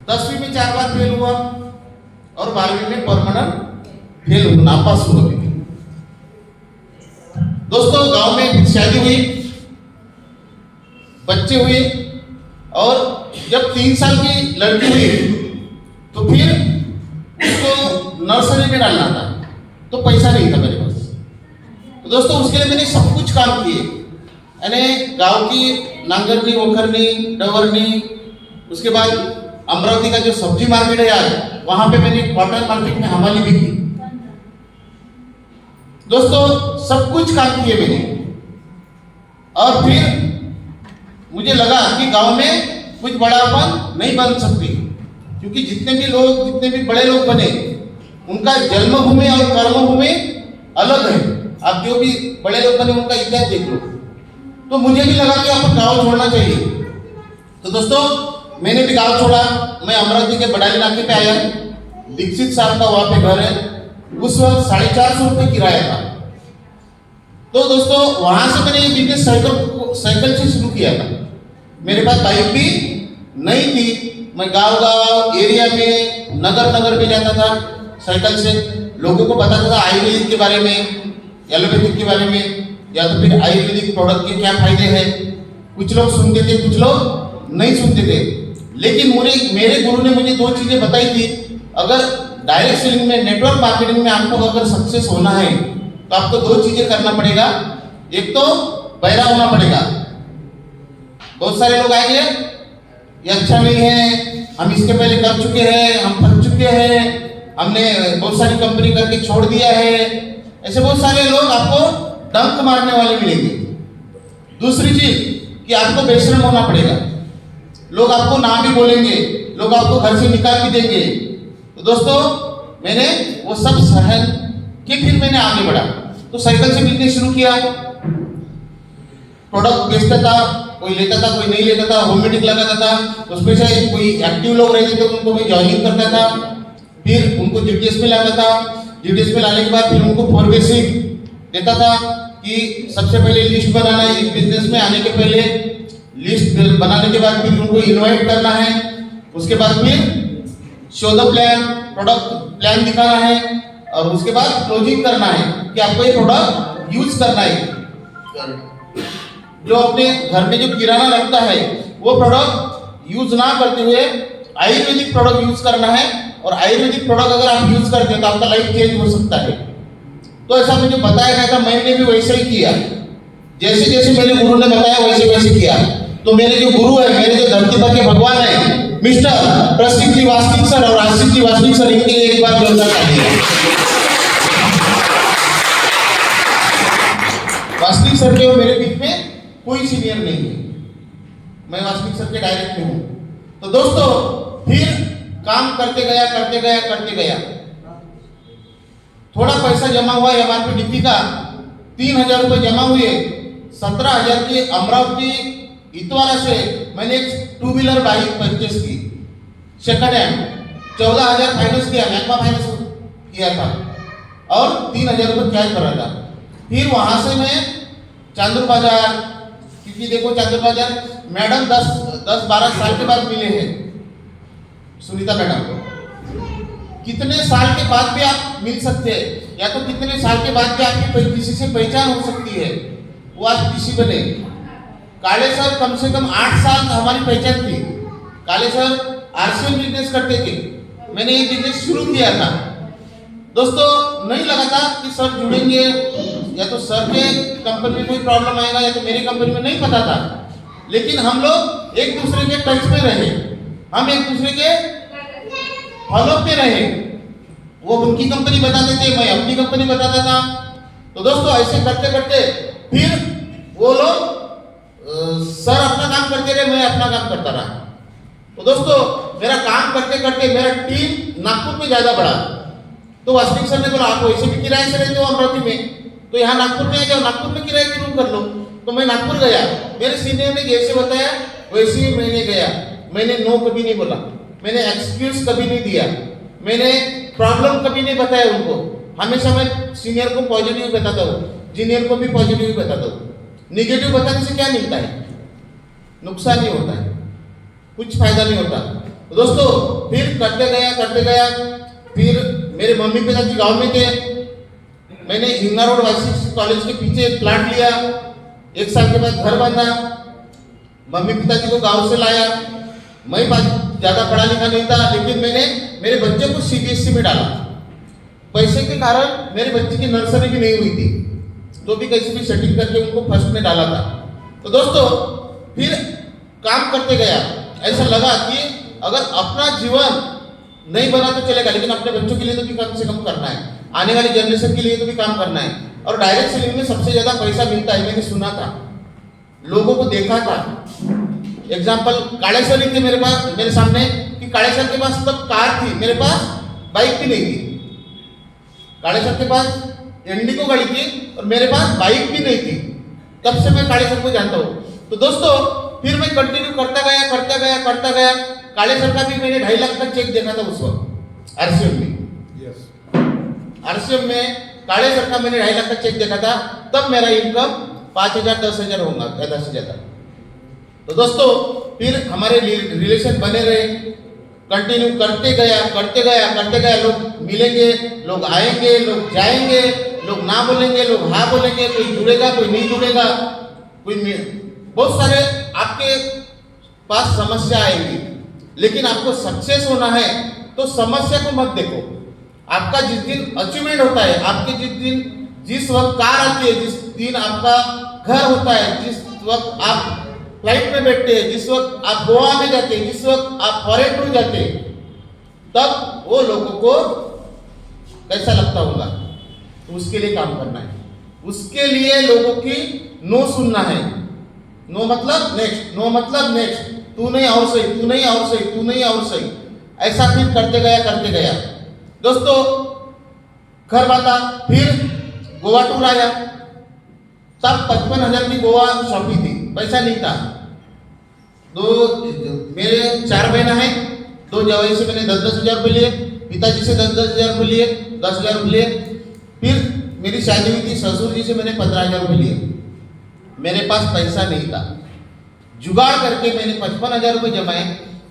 10वीं में 4 बार फेल हुआ और 12वीं में परमानेंट फेल हुआ, नापास हुआ। दोस्तों गांव में शादी हुई, बच्चे हुए और जब 3 साल की लड़की हुई तो फिर उसको नर्सरी में डालना था, तो पैसा नहीं था मेरे पास। तो दोस्तों उसके लिए मैंने सब कुछ काम किए, यानी गांव की नांगरनी, ओखरनी, डवरनी, उसके बाद अमरावती का जो सब्जी मार्केट है यार, वहां पे मैंने कॉटन मार्केट में हमाली भी की। दोस्तों सब कुछ काम किए मैंने, और फिर मुझे लगा कि गांव में कुछ बड़ापन नहीं बन सकती, क्योंकि जितने भी बड़े लोग बने उनका जन्मभूमि और कर्मभूमि अलग है। आप जो भी बड़े लोग बने उनका इतिहास देख लो। तो मुझे भी लगा कि आपको गांव छोड़ना चाहिए। तो दोस्तों मैंने भी गांव छोड़ा, मैं अमरावती के बड़ाली नाके पे आया। दीक्षित साहब का वहां पे घर है, उस वक्त 450 रुपये किराया था। तो दोस्तों वहां से मैंने ये बिजनेस साइकिल से शुरू किया था। मेरे पास बाइक भी नहीं थी, मैं गांव एरिया में नगर में जाता था साइकिल से, लोगों को बताता था आयुर्वेदिक के बारे में, एलोपैथिक के बारे में, या तो फिर आयुर्वेदिक प्रोडक्ट के क्या फायदे हैं। कुछ लोग सुनते थे, कुछ लोग नहीं सुनते थे, लेकिन मेरे गुरु ने मुझे 2 चीजें बताई थी। अगर डायरेक्ट सेलिंग में, नेटवर्क मार्केटिंग में आपको अगर सक्सेस होना है तो आपको 2 चीजें करना पड़ेगा। एक तो बहरा होना पड़ेगा। बहुत सारे लोग आएंगे, ये अच्छा नहीं है, हम इसके पहले कर चुके हैं, हम फंस चुके हैं, हमने बहुत सारी कंपनी करके छोड़ दिया है, ऐसे बहुत सारे लोग आपको डंक मारने वाले मिलेंगे। दूसरी चीज कि आपको बेशरम होना पड़ेगा। लोग आपको ना भी बोलेंगे, लोग आपको घर से निकाल भी देंगे। तो दोस्तों मैंने वो सब सहन के फिर मैंने आगे बढ़ा। तो साइकिल से बिजनेस शुरू किया, प्रोडक्ट बेचता था, कोई लेता था, कोई नहीं लेता था, होम मीटिंग लगाता था, उसमें से कोई एक्टिव लोग रहते थे उनको मैं ज्वाइनिंग करता था, फिर उनको जीटीएस में लाता था। जीटीएस में लाने के बाद फिर उनको 4 बेसिक देता था कि सबसे पहले लिस्ट बनाना है। इस बिजनेस में आने के पहले लिस्ट बनाने के बाद फिर उनको इनवाइट करना है, उसके बाद फिर show the plan, product plan दिखाना है, और उसके बाद क्लोजिंग करना है कि आपको ये प्रोडक्ट यूज करना है। जो अपने घर में जो किराना लगता है वो प्रोडक्ट यूज ना करते हुए आयुर्वेदिक प्रोडक्ट यूज करना है, और आयुर्वेदिक प्रोडक्ट अगर आप यूज करते हैं तो आपका लाइफ चेंज हो सकता है। तो ऐसा मुझे बताया गया था, मैंने भी वैसे ही किया, जैसे जैसे मेरे गुरु ने बताया वैसे वैसे किया। तो मेरे जो गुरु है, मेरे जो धरती पर के भगवान है, मिस्टर प्रसिद्ध जी वास्तविक सर और आशिष जी वास्तविक सर, इनके लिए एक बार जोरदार तालियां। वास्तविक सर के और मेरे बीच में कोई सीनियर नहीं है, मैं वास्तविक सर के डायरेक्ट में हूं। तो दोस्तों फिर काम करते गया, थोड़ा पैसा जमा हुआ MRP का 3000 रुपये जमा हुए। 17,000 की अमरावती इतवारा से मैंने एक 2 व्हीलर बाइक परचेस की, सेकंड हैंड। 14,000 फाइनेंस किया, मैकमा फाइनेंस किया था, और 3,000 रुपये कैश भरा था। फिर वहां से मैं चांदूर बाजार, क्योंकि देखो चांदूर बाजार मैडम 10-12 साल के बाद मिले हैं, सुनीता मैडम। कितने साल के बाद भी आप मिल सकते हैं, या तो कितने साल के बाद भी आपकी किसी से पहचान हो सकती है, वो आज किसी बने। काले सर कम से कम 8 साल हमारी पहचान थी। काले सर आरसीएम बिजनेस करते थे, मैंने ये बिजनेस शुरू किया था। दोस्तों नहीं लगा था कि सर जुड़ेंगे, या तो सर के कंपनी में कोई प्रॉब्लम आएगा, या तो मेरी कंपनी में, नहीं पता था। लेकिन हम लोग एक दूसरे के टच में रहे, हम एक दूसरे के फॉलो पे रहे। वो उनकी कंपनी बताते थे, मैं अपनी कंपनी बताता था। तो दोस्तों ऐसे करते करते फिर वो लोग सर अपना काम करते रहे, मैं अपना काम करता रहा। तो दोस्तों मेरा काम करते करते मेरा टीम नागपुर में ज्यादा बढ़ा। तो वास्तविक सर ने बोला आप वैसे भी किराए से रहते हो अमरावती में, तो यहाँ नागपुर में आ जाओ, नागपुर में किराए की रूम कर लो। तो मैं नागपुर गया, मेरे सीनियर ने जैसे बताया वैसे ही मैंने गया। मैंने नो कभी नहीं बोला, मैंने एक्सक्यूज कभी नहीं दिया, मैंने प्रॉब्लम कभी नहीं बताया उनको। हमेशा मैं सीनियर को पॉजिटिव बताता हूँ, जूनियर को भी पॉजिटिव बताता हूँ। निगेटिव बताने से क्या मिलता है? नुकसान ही होता है, कुछ फायदा नहीं होता। तो दोस्तों फिर करते गया। फिर मेरे मम्मी पिताजी गांव में थे, मैंने हिंगना रोड वाइसी कॉलेज के पीछे एक प्लाट लिया। 1 साल के बाद घर बांधा, मम्मी पिताजी को गांव से लाया। मैं ज्यादा पढ़ा लिखा नहीं था, लेकिन मैंने मेरे बच्चे को CBSE में डाला। पैसे के कारण मेरे बच्चे की नर्सरी भी नहीं हुई थी, तो भी कैसे भी सेटिंग करके उनको फर्स्ट में डाला था। तो दोस्तों फिर काम करते गया। ऐसा लगा कि अगर अपना जीवन नहीं बना तो चलेगा, लेकिन अपने बच्चों के लिए तो भी कम से कम करना है, आने वाली जनरेशन के लिए तो भी काम करना है। और डायरेक्ट सेलिंग में सबसे ज्यादा पैसा मिलता है, मैंने सुना था, लोगों को देखा था। एग्जाम्पल काले सर थे मेरे पास, मेरे सामने, कि काले सर के पास तब कार थी, मेरे पास बाइक भी नहीं थी। काले सर के पास इंडिगो गाड़ी थी और मेरे पास बाइक भी नहीं थी। तब से मैं काले सर को जानता हूँ। तो दोस्तों फिर मैं कंटिन्यू करता गया। काले सर का भी मैंने 2.5 लाख का चेक देखा था उस वक्त RCM में। RCM में काले सर का मैंने 2.5 लाख का चेक देखा था। तब मेरा इनकम 5,000 10,000 होगा ज्यादा से ज्यादा। तो दोस्तों फिर हमारे रिलेशन बने रहे, कंटिन्यू करते गया। लोग मिलेंगे, लोग आएंगे, लोग जाएंगे, लोग ना बोलेंगे, लोग हाँ बोलेंगे, कोई जुड़ेगा, कोई नहीं जुड़ेगा, बहुत सारे आपके पास समस्या आएगी। लेकिन आपको सक्सेस होना है तो समस्या को मत देखो। आपका जिस दिन अचीवमेंट होता है, आपके जिस वक्त कार आती है, जिस दिन आपका घर होता है, जिस वक्त आप फ्लाइट में बैठते हैं, जिस वक्त आप गोवा में जाते हैं, जिस वक्त आप फॉरेन टूर जाते हैं, तब वो लोगों को कैसा लगता होगा। तो उसके लिए काम करना है, उसके लिए लोगों की नो सुनना है। नो मतलब नेक्स्ट, तू नहीं और सही। ऐसा फिर करते गया। दोस्तों घर बांधा, फिर गोवा टूर आया। तब 55,000 की गोवा शॉपिंग थी, पैसा नहीं था। मेरे 4 बहना है, 2 जवाई से मैंने 10,000 रुपये लिए, पिताजी से 10,000 रुपये लिए, 10,000 रुपये लिए। फिर मेरी शादी हुई थी, ससुर जी से मैंने 15,000 रुपये लिए। मेरे पास पैसा नहीं था, जुगाड़ करके मैंने 55,000 रुपये जमाए।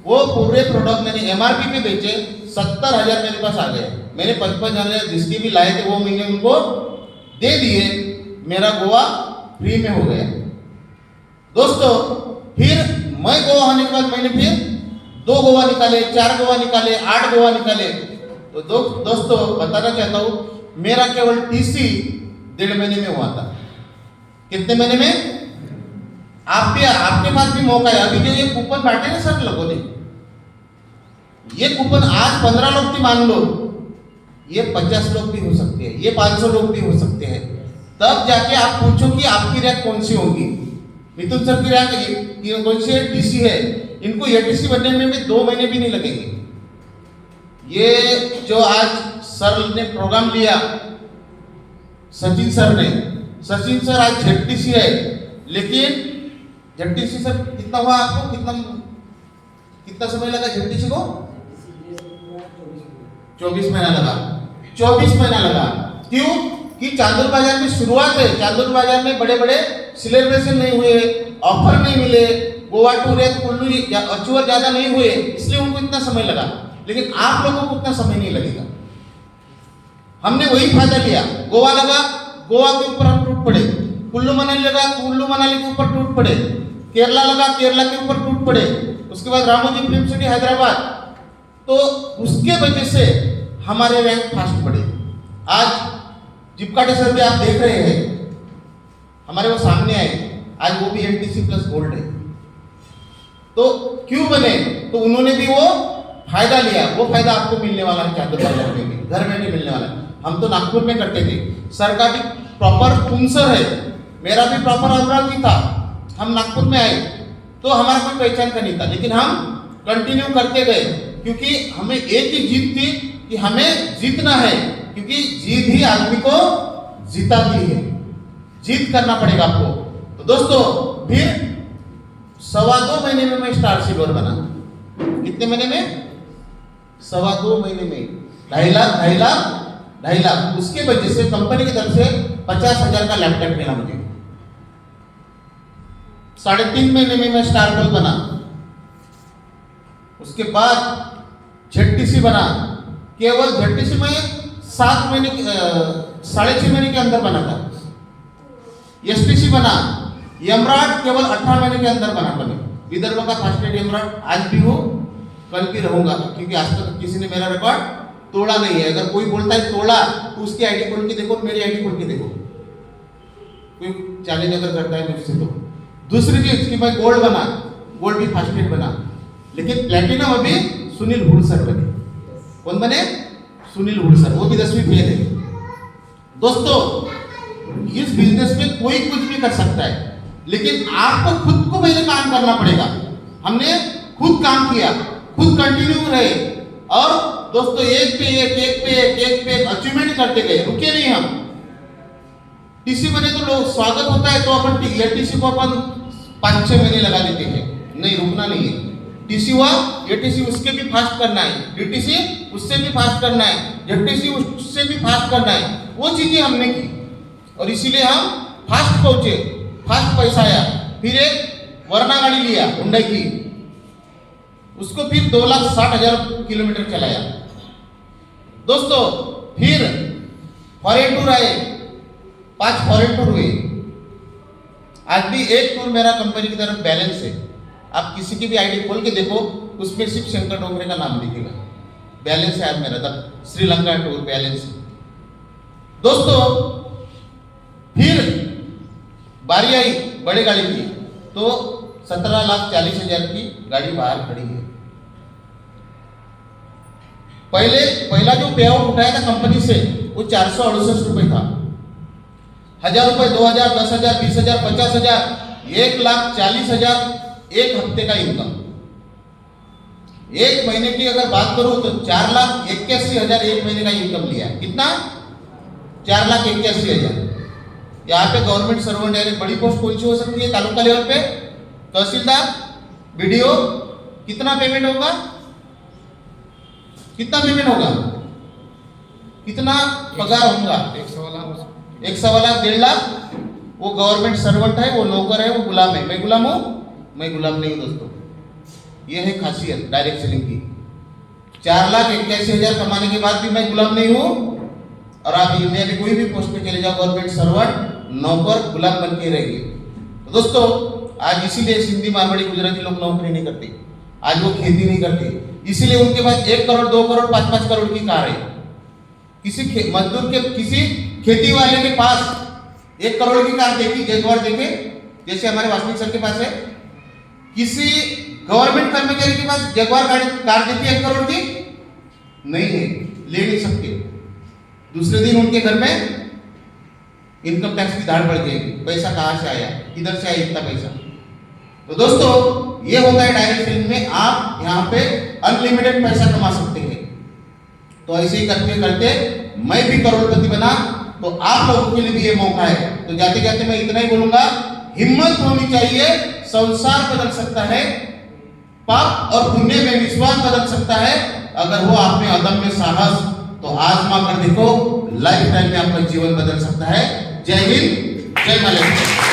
वो पूरे प्रोडक्ट मैंने MRP पे बेचे, 70,000 मेरे पास आ गए। मैंने 55,000 जिसकी भी लाए थे वो महीने उनको दे दिए, मेरा गोवा फ्री में हो गया। दोस्तों फिर मैं गोवा होने के बाद मैंने फिर 2 गोवा निकाले, 4 गोवा निकाले, 8 गोवा निकाले। तो दोस्तों बताना चाहता हूँ, मेरा केवल TC 1.5 महीने में हुआ था। कितने महीने में? आपके पास भी मौका है। अभी जो ये कूपन बांटे ना सर लोगों ने, ये कूपन आज 15 लोग की मान लो, ये 50 लोग भी हो सकते हैं, ये 500 लोग भी हो सकते हैं। तब जाके आप पूछो कि आपकी रैंक कौन सी होगी। मिथुन सर की रैंक कौन सी है? TC है। इनको ATC बनने में भी 2 महीने भी नहीं लगेंगे। ये जो आज सर ने प्रोग्राम लिया, सचिन सर आज ZTC है, लेकिन ZTC सर कितना हुआ आपको? कितना समय लगा ZTC को? 24 महीना लगा। 24 महीना लगा। क्यों? कि चांदूर बाजार में शुरुआत है, चांदूर बाजार में बड़े बड़े सेलिब्रेशन नहीं हुए, ऑफर नहीं मिले, गोवा टूर है कुल्लू अचूर ज्यादा नहीं हुए, इसलिए उनको इतना समय लगा। लेकिन आप लोगों को उतना समय नहीं लगेगा। हमने वही फायदा लिया। गोवा लगा, गोवा के ऊपर हम टूट पड़े। कुल्लू मनाली लगा, कुल्लू मनाली के ऊपर टूट पड़े। केरला लगा, केरला के ऊपर टूट पड़े। उसके बाद रामोजी फिल्म सिटी हैदराबाद। तो उसके वजह से हमारे रैंक फास्ट बढ़े। आज जिपकाटे सर भी आप देख रहे हैं, हमारे वो सामने आए, आज वो भी NTC प्लस गोल्ड है। तो क्यों बने? तो उन्होंने भी वो फायदा लिया। वो फायदा आपको मिलने वाला है चांदूर बाजार में भी, घर बैठे मिलने वाला है। हम तो नागपुर में करते थे, सर का भी प्रॉपर तुमसर है, मेरा भी प्रॉपर अमरावती था। हम नागपुर में आए तो हमारा कोई पहचान का नहीं था, लेकिन हम कंटिन्यू करते गए, क्योंकि हमें एक ही जीत थी कि हमें जीतना है, क्योंकि जीत ही आदमी को जिताती है। जीत करना पड़ेगा आपको। तो दोस्तों फिर 2.25 महीने में मैं स्टार सिल्वर बना। कितने महीने में? 2.25 महीने में 2.5 लाख। उसके वजह से कंपनी की तरफ से 50,000 का लैपटॉप मिला मुझे। 3.5 महीने में मैं स्टार गोल्ड बना। उसके बाद ZTC बना, केवल ZTC में 7 महीने 6.5 महीने के अंदर बना था। STC बना, एमराल्ड केवल 18 महीने के अंदर बने। विदर्भ का फास्टेस्ट एमराल्ड आज भी हूँ, कल भी रहूंगा, क्योंकि आज तक किसी ने मेरा रिकॉर्ड तोड़ा नहीं है। अगर कोई बोलता है तोड़ा तो उसकी आईडी खोल के देखो, मेरी आईडी खोल के देखो, कोई चैलेंज अगर करता है मुझसे तो। दूसरी चीज कि मैं गोल्ड बना, गोल्ड भी फास्टेस्ट बना, लेकिन प्लेटिनम अभी सुनील हुडसर बने। कौन बने? सुनील हुडसर, वो भी 10वीं फेल है। दोस्तों, इस बिजनेस में कोई कुछ भी कर सकता है, लेकिन आपको खुद को पहले काम करना पड़ेगा। हमने खुद काम किया, खुद कंटिन्यू रहे, और दोस्तों एक पे एक अचीवमेंट करते गए, रुके नहीं हम। टीसी बने तो लोग स्वागत होता है तो अपन एटीसी को अपन 5-6 महीने लगा देते हैं, नहीं रुकना नहीं है। टीसी हुआ, एटीसी उसके भी फास्ट करना है, डीटीसी उससे भी फास्ट करना है, जेटीसी उससे भी फास्ट करना है। वो चीजें हमने की और इसीलिए हम फास्ट पहुंचे, फास्ट पैसा आया। फिर एक वरना गाड़ी लिया हुंडई की, उसको फिर 2,60,000 किलोमीटर चलाया। दोस्तों, फिर फॉरेन टूर आए, 5 फॉरेन टूर हुए। आज भी एक टूर मेरा कंपनी की तरफ बैलेंस है। आप किसी की भी आईडी खोल के देखो, उसमें सिर्फ शंकर डोंगरे का नाम दिखेगा। बैलेंस है आज मेरा, तब श्रीलंका टूर बैलेंस है। दोस्तों, फिर बारी आई बड़ी गाड़ी की, तो 17,40,000 की गाड़ी बाहर खड़ी है। पहला जो पे आउट उठाया था कंपनी से वो 468 रुपए था। 1,000 रुपए, 2,000, 10,000, 20,000, 50,000, 1,40,000 एक हफ्ते का इनकम। एक महीने की अगर बात करूं तो 4,81,000 एक महीने का इनकम लिया। कितना? 4,81,000। यहाँ पे गवर्नमेंट सर्वेंट है, बड़ी पोस्ट कौन सी हो सकती है तालुका लेवल पे? तहसीलदार, बीडीओ। कितना पेमेंट होगा? कितना पेमेंट होगा? कितना पगार होगा? 1.25 लाख, 1.25 लाख। वो गवर्नमेंट सर्वेंट है, वो नौकर है, वो गुलाम है। मैं गुलाम हूं? मैं गुलाम नहीं हूं दोस्तों। ये है खासियत डायरेक्ट सेलिंग की। 4,81,000 कमाने के बाद भी मैं गुलाम नहीं हूं। और आप इंडिया के कोई भी पोस्ट पे चले जाओ, गवर्नमेंट सर्वेंट, नौकर, गुलाम बन के रहेंगे। तो दोस्तों, आज इसीलिए सिंधी, मारवाड़ी, गुजराती लोग नौकरी नहीं करते, आज वो खेती नहीं करते। इसीलिए उनके पास 1 करोड़, 2 करोड़, 5-5 करोड़ की कार है। किसी मजदूर के, किसी खेती वाले के पास 1 करोड़ की कार देखी, जगवार देखे, जैसे हमारे वासनिक सर के पास है। किसी गवर्नमेंट कर्मचारी के पास जगवार कार देखी 1 करोड़ की? नहीं है, ले नहीं सकते। दूसरे दिन उनके घर में इनकम टैक्स की धाड़ बढ़ जाएगी। पैसा कहां से आया, किधर से आया इतना पैसा? तो दोस्तों, ये होता है डायरेक्ट सेलिंग में, आप यहाँ पे अनलिमिटेड पैसा कमा सकते हैं। तो ऐसे ही करते करते मैं भी करोड़पति बना, तो आप लोगों के लिए भी ये मौका है। तो जाते जाते मैं इतना ही बोलूंगा, हिम्मत होनी चाहिए। संसार बदल सकता है, पाप और पुण्य में विश्वास बदल सकता है। अगर वो आप में अदम्य साहस, तो आजमा कर देखो, लाइफ टाइम में आपका जीवन बदल सकता है। जय हिंद, जय मालवीय।